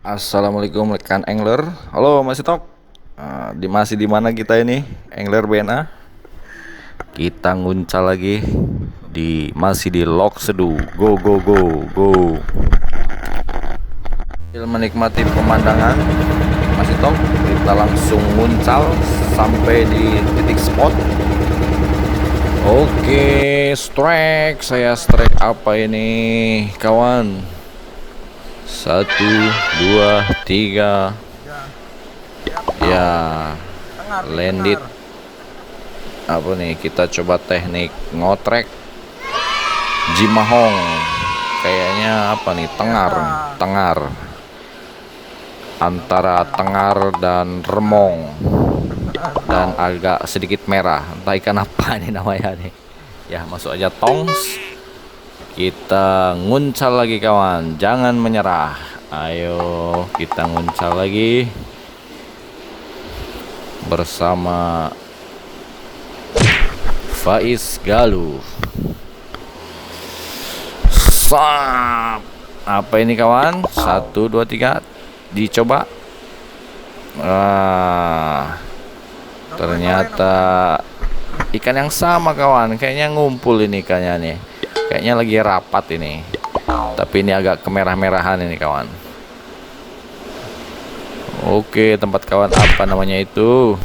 Assalamualaikum rekan angler. Halo Mas Tok. Masih di mana kita ini? Angler BNA. Kita nguncal lagi masih di Lok Sedu. Go go go go. Sambil menikmati pemandangan Mas Tok, kita langsung nguncal sampai di titik spot. Oke, strike. Saya strike apa ini, kawan? 1, 2, 3. Ya, landed. Apa nih? Kita coba teknik ngotrek Jimahong. Kayaknya apa nih? Tengar. Antara tengar dan remong. Dan agak sedikit merah. Entah ikan apa nih namanya nih. Ya, masuk aja tongs. Kita nguncal lagi kawan, jangan menyerah. Ayo kita nguncal lagi bersama Faiz Galuh. Sap. Apa ini kawan? 1, 2, 3. Dicoba. Ternyata ikan yang sama kawan. Kayaknya ngumpul ini ikannya nih. Kayaknya lagi rapat ini. Tapi ini agak kemerah-merahan ini kawan. Oke, tempat kawan apa namanya itu?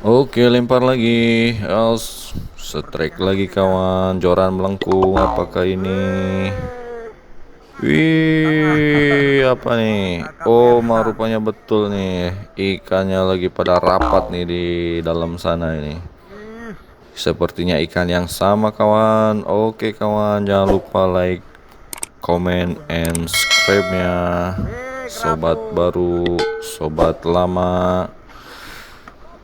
Oke, lempar lagi. Strike lagi kawan. Joran melengkung. Apakah ini? Wih, apa nih? Oh, rupanya betul nih. Ikannya lagi pada rapat nih di dalam sana ini. Sepertinya ikan yang sama kawan. Oke kawan, jangan lupa like, comment, and subscribe-nya. Sobat baru, sobat lama,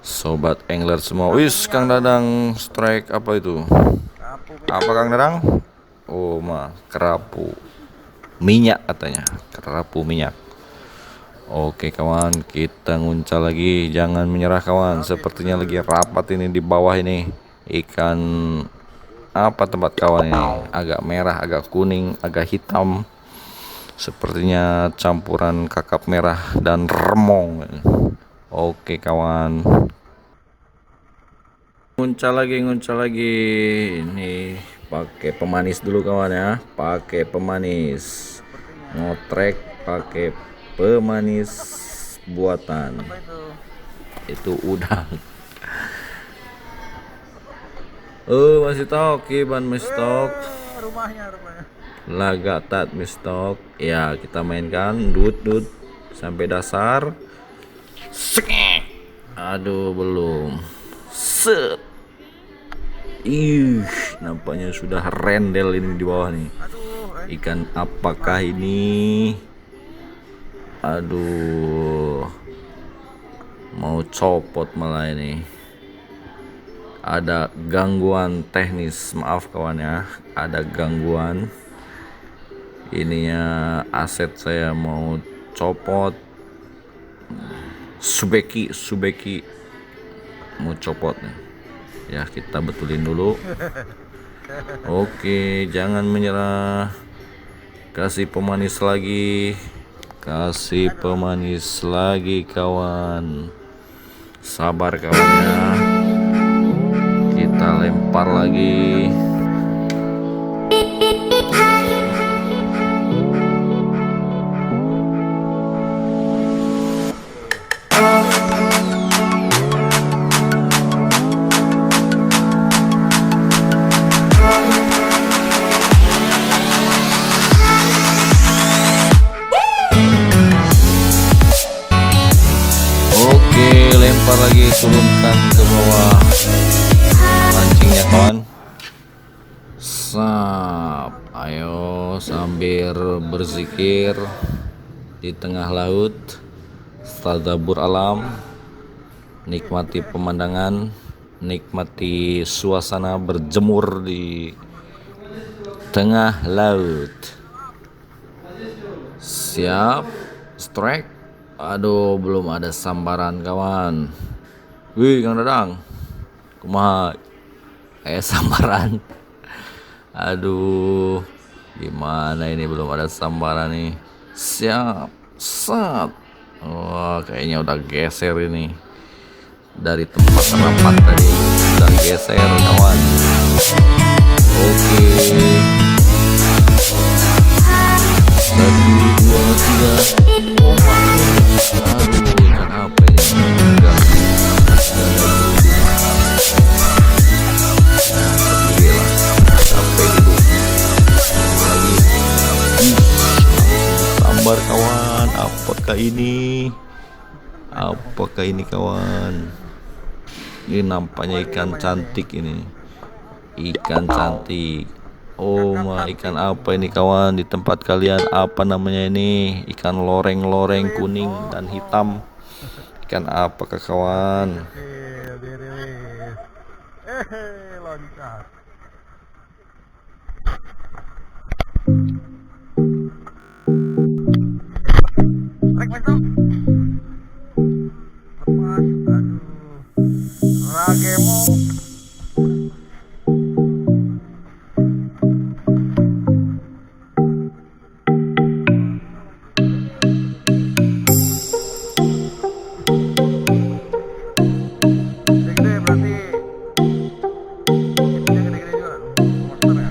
sobat angler semua. Wis, Kang Dadang strike apa itu? Apa Kang Dadang? Oh kerapu minyak katanya. Kerapu minyak. Oke kawan, kita nguncal lagi. Jangan menyerah kawan. Sepertinya lagi rapat ini di bawah ini. Ikan apa tempat kawan ini? Agak merah, agak kuning, agak hitam. Sepertinya campuran kakap merah dan remong. Oke kawan. Nguncal lagi. Ini pakai pemanis dulu kawan ya. Pakai pemanis. Ngotrek pakai pemanis buatan. Itu udang. Masih tok, ban mistok. Rumahnya. Laga tat mistok. Ya, kita mainkan dut sampai dasar. Sek. Aduh, belum. Set. Nampaknya sudah rendel ini di bawah nih. Ikan apakah ini? Aduh. Mau copot malah ini. Ada gangguan teknis, maaf kawan ya, ada gangguan. Ininya aset saya mau copot. Subeki mau copot nih. Ya, kita betulin dulu. Oke, jangan menyerah. Kasih pemanis lagi kawan. Sabar kawan ya. Kita lempar lagi. Oke, lempar lagi, turunkan ke bawah pancingnya kawan. Sap. Ayo sambil berzikir di tengah laut, tadabbur alam, nikmati pemandangan, nikmati suasana berjemur di tengah laut. Siap, strike. Aduh, belum ada sambaran kawan. Wih, Kang Dadang, kumaha? Sambaran. Aduh, gimana ini, belum ada sambaran nih. Siap. Set. Wah, kayaknya udah geser ini. Dari tempat rapat tadi udah geser kawan. Oke. 1, 2, 3. Aduh, ikan apa ini? Enggak ada berhubung. Sedih lah. Capek hidup. Lagi. Sambar kawan. Apakah ini? Apakah ini kawan? Ini nampaknya ikan cantik ini. Ikan cantik. Oh ikan apa ini kawan? Di tempat kalian apa namanya ini? Ikan loreng-loreng kuning dan hitam. Ikan apakah kawan? Loncat. Trek masuk. Lepas. Aduh. Ragemo. Gede-gede berarti. Ipnya gede-gede juga. Monster ya.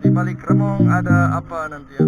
Di balik remong ada apa nanti ya?